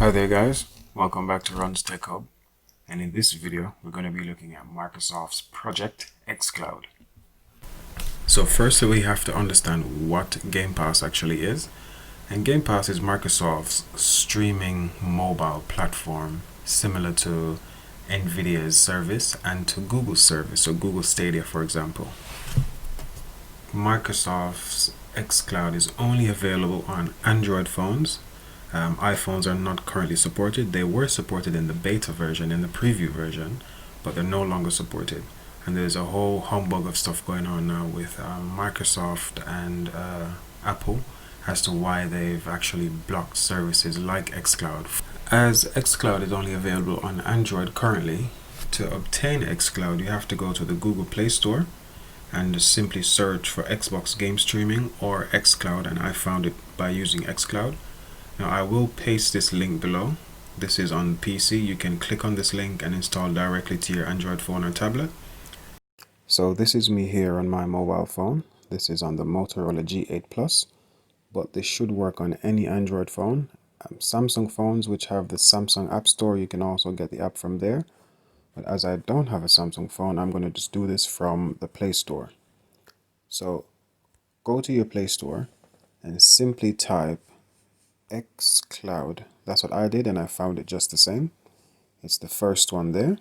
Hi there guys, welcome back to Run's Tech Hub, and in this video we're going to be looking at Microsoft's project xCloud. So firstly we have to understand what Game Pass actually is, and Game Pass is Microsoft's streaming mobile platform similar to Nvidia's service and to Google's service, so Google Stadia for example. Microsoft's xCloud is only available on Android phones. iPhones are not currently supported. They were supported in the beta version, in the preview version, but they're no longer supported. And there's a whole humbug of stuff going on now with Microsoft and Apple as to why they've actually blocked services like xCloud. As xCloud is only available on Android currently, to obtain xCloud you have to go to the Google Play Store and simply search for Xbox game streaming or xCloud, and I found it by using xCloud. Now I will paste this link below. This is on PC. You can click on this link and install directly to your Android phone or tablet. So this is me here on my mobile phone. This is on the Motorola G8 Plus, but this should work on any Android phone. Samsung phones which have the Samsung App Store, you can also get the app from there. But as I don't have a Samsung phone, I'm going to just do this from the Play Store. So go to your Play Store and simply type xCloud. That's what I did, and I found it just the same. It's the first one there.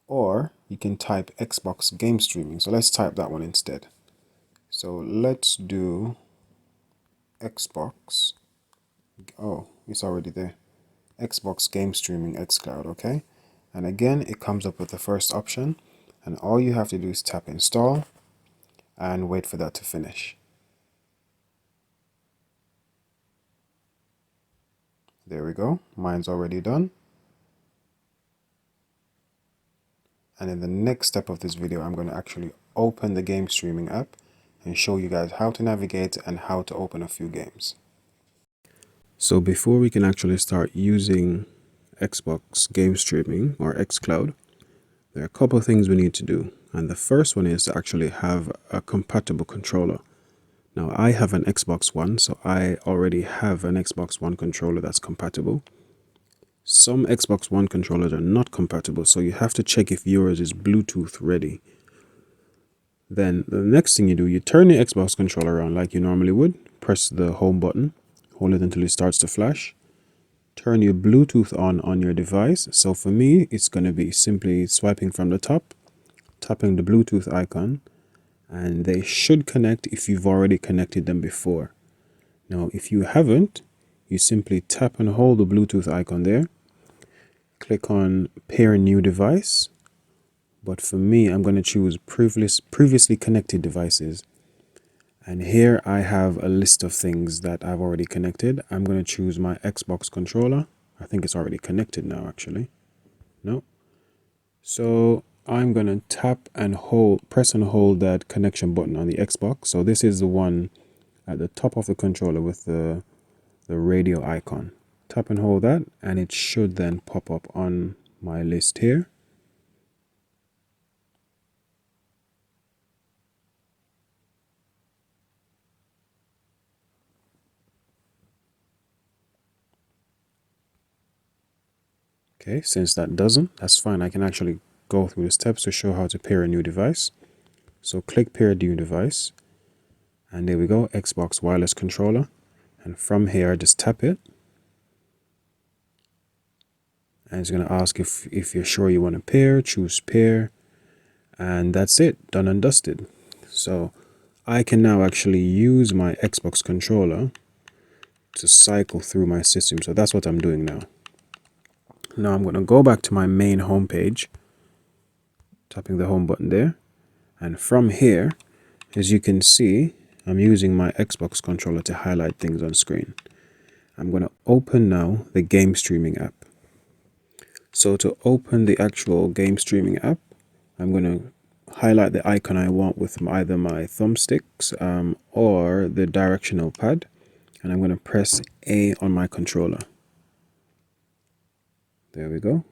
Or you can type Xbox game streaming. So let's type that one instead. So let's do Xbox. Oh, it's already there. Xbox game streaming xCloud, okay? And again, it comes up with the first option, and all you have to do is tap install and wait for that to finish. There we go. Mine's already done. And in the next step of this video, I'm going to actually open the game streaming app and show you guys how to navigate and how to open a few games. So before we can actually start using Xbox game streaming or xCloud, there are a couple of things we need to do. And the first one is to actually have a compatible controller. Now I have an Xbox One, so I already have an Xbox One controller that's compatible. Some Xbox One controllers are not compatible, so you have to check if yours is Bluetooth ready. Then the next thing you do, you turn your Xbox controller on like you normally would. Press the home button, hold it until it starts to flash. Turn your Bluetooth on your device. So for me, it's going to be simply swiping from the top, tapping the Bluetooth icon, and they should connect if you've already connected them before. Now, if you haven't, you simply tap and hold the Bluetooth icon there. Click on pair new device. But for me, I'm going to choose previously connected devices. And here I have a list of things that I've already connected. I'm going to choose my Xbox controller. I think it's already connected now, actually. No. So I'm going to tap and hold, press and hold that connection button on the Xbox. So this is the one at the top of the controller with the radio icon. Tap and hold that, and it should then pop up on my list here. Okay, since that doesn't, that's fine. I can actually go through the steps to show how to pair a new device. So click pair new device, and there we go, Xbox wireless controller. And from here, just tap it. And it's going to ask if you're sure you want to pair, choose pair, and that's it, done and dusted. So I can now actually use my Xbox controller to cycle through my system. So that's what I'm doing now. Now I'm going to go back to my main home page, tapping the home button there. And from here, as you can see, I'm using my Xbox controller to highlight things on screen. I'm going to open now the game streaming app. So to open the actual game streaming app, I'm going to highlight the icon I want with either my thumbsticks or the directional pad. And I'm going to press A on my controller. There we go.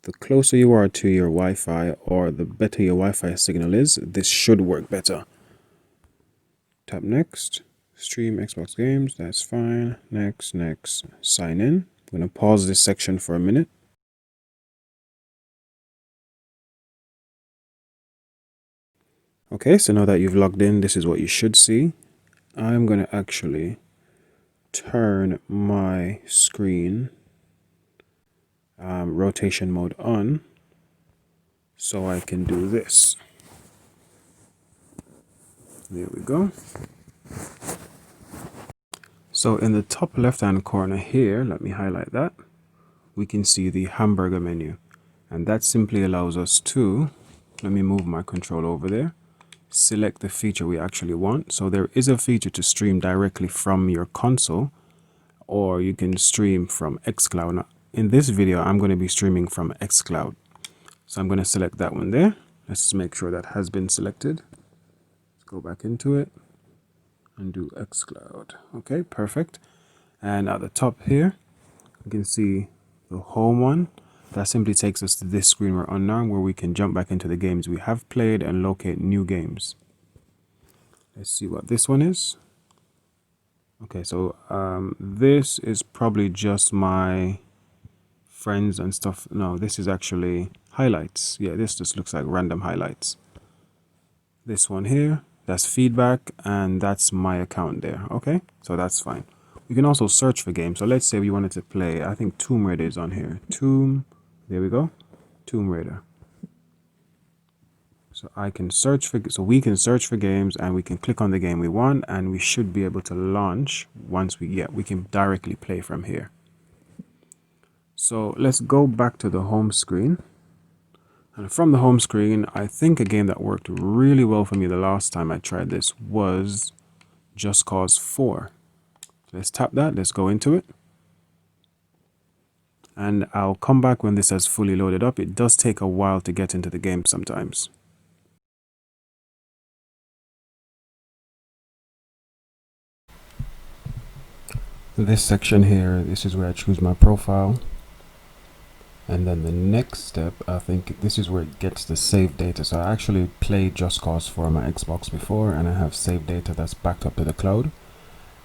The closer you are to your Wi-Fi, or the better your Wi-Fi signal is, this should work better. Tap next, Stream Xbox games, that's fine. Next, sign in. I'm going to pause this section for a minute. Okay, so now that you've logged in, this is what you should see. I'm going to actually turn my screen rotation mode on so I can do this. There we go. So in the top left hand corner here, let me highlight that, we can see the hamburger menu, and that simply allows us to, let me move my control over there, select the feature we actually want. So there is a feature to stream directly from your console, or you can stream from XCloud. Now, in this video, I'm going to be streaming from XCloud. So I'm going to select that one there. Let's just make sure that has been selected. Let's go back into it and do XCloud. Okay, perfect. And at the top here, you can see the home one. That simply takes us to this screen we're on now, where we can jump back into the games we have played and locate new games. Let's see what this one is. Okay, so this is probably just my friends and stuff. No, this is actually highlights. Yeah, this just looks like random highlights. This one here, that's feedback, and that's my account there. Okay, so that's fine. We can also search for games. So let's say we wanted to play, I think Tomb Raider is on here. There we go, Tomb Raider. So I can search for, so we can search for games, and we can click on the game we want, and we should be able to launch once we can directly play from here. So let's go back to the home screen. And from the home screen, I think a game that worked really well for me the last time I tried this was Just Cause 4. Let's tap that, let's go into it. And I'll come back when this has fully loaded up. It does take a while to get into the game sometimes. This section here, this is where I choose my profile. And then the next step, I think this is where it gets the save data. So I actually played Just Cause 4 on my Xbox before, and I have save data that's backed up to the cloud.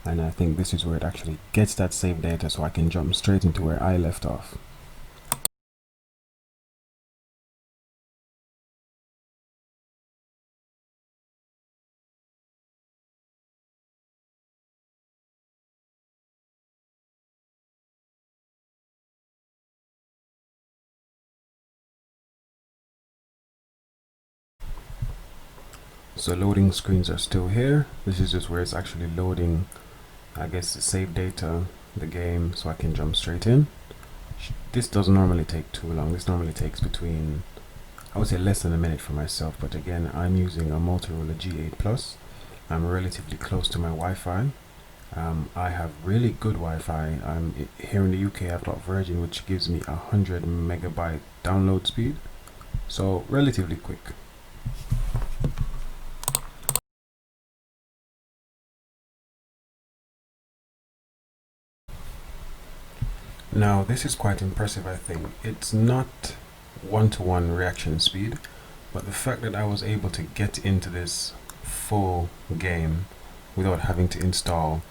And I think this is where it actually gets that save data, so I can jump straight into where I left off. So loading screens are still here. This is just where it's actually loading, I guess, the save data, the game, so I can jump straight in. This doesn't normally take too long. This normally takes between, I would say, less than a minute for myself. But again, I'm using a Motorola G8 Plus. I'm relatively close to my Wi-Fi. I have really good Wi-Fi. Here in the UK, I've got Virgin, which gives me 100 megabyte download speed. So relatively quick. Now this is quite impressive, I think. It's not one-to-one reaction speed, but the fact that I was able to get into this full game without having to install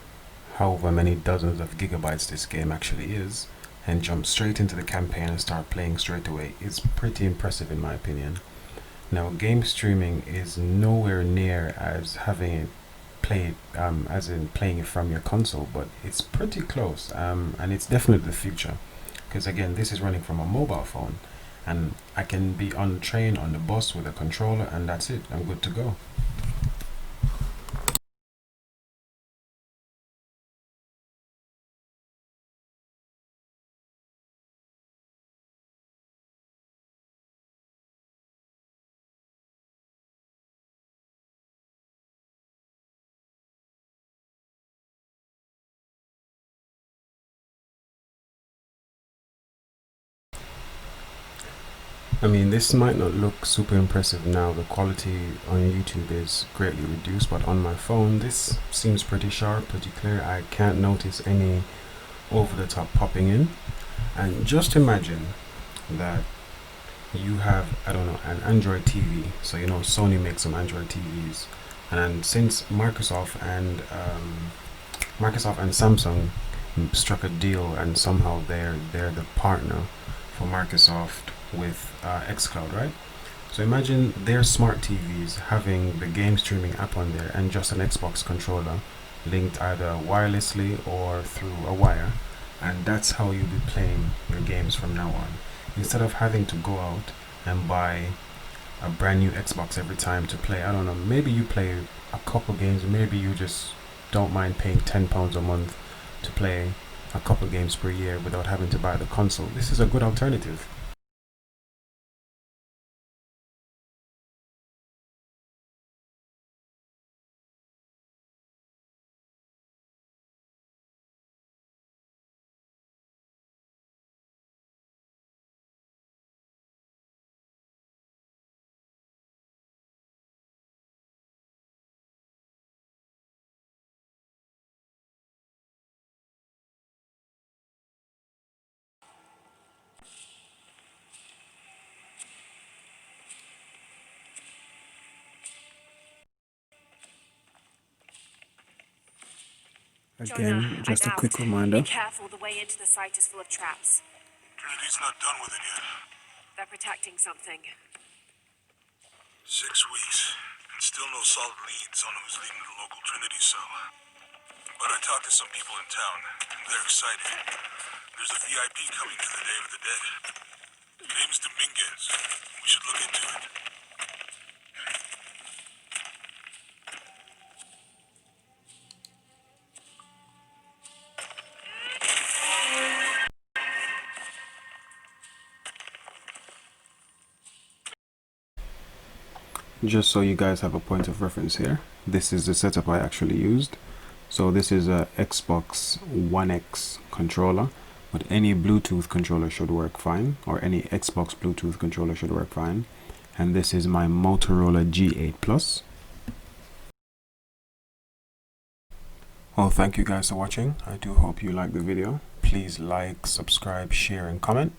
however many dozens of gigabytes this game actually is, and jump straight into the campaign and start playing straight away is pretty impressive in my opinion. Now game streaming is nowhere near as having it play as in playing it from your console, but it's pretty close, and it's definitely the future, because again, this is running from a mobile phone, and I can be on the train, on the bus with a controller, and that's it. I'm good to go. I mean, this might not look super impressive now. The quality on YouTube is greatly reduced, but on my phone, this seems pretty sharp, pretty clear. I can't notice any over-the-top popping in. And just imagine that you have, I don't know, an Android TV. So, you know, Sony makes some Android TVs. And since Microsoft and Samsung struck a deal, and somehow they're the partner for Microsoft with XCloud, right? So imagine their smart TVs having the game streaming app on there and just an Xbox controller linked either wirelessly or through a wire, and that's how you'll be playing your games from now on, instead of having to go out and buy a brand new Xbox every time to play. I don't know, maybe you play a couple games, maybe you just don't mind paying £10 a month to play a couple games per year without having to buy the console. This is a good alternative. Again, just a quick reminder. Be careful, the way into the site is full of traps. Trinity's not done with it yet. They're protecting something. 6 weeks, and still no solid leads on who's leading the local Trinity cell. But I talked to some people in town, and they're excited. There's a VIP coming to the Day of the Dead. Name's Dominguez. We should look into it. Just so you guys have a point of reference here, this is the setup I actually used. So this is a Xbox One X controller, but any Bluetooth controller should work fine, or any Xbox Bluetooth controller should work fine. And this is my Motorola G8 Plus. Well, thank you guys for watching. I do hope you liked the video. Please like, subscribe, share, and comment.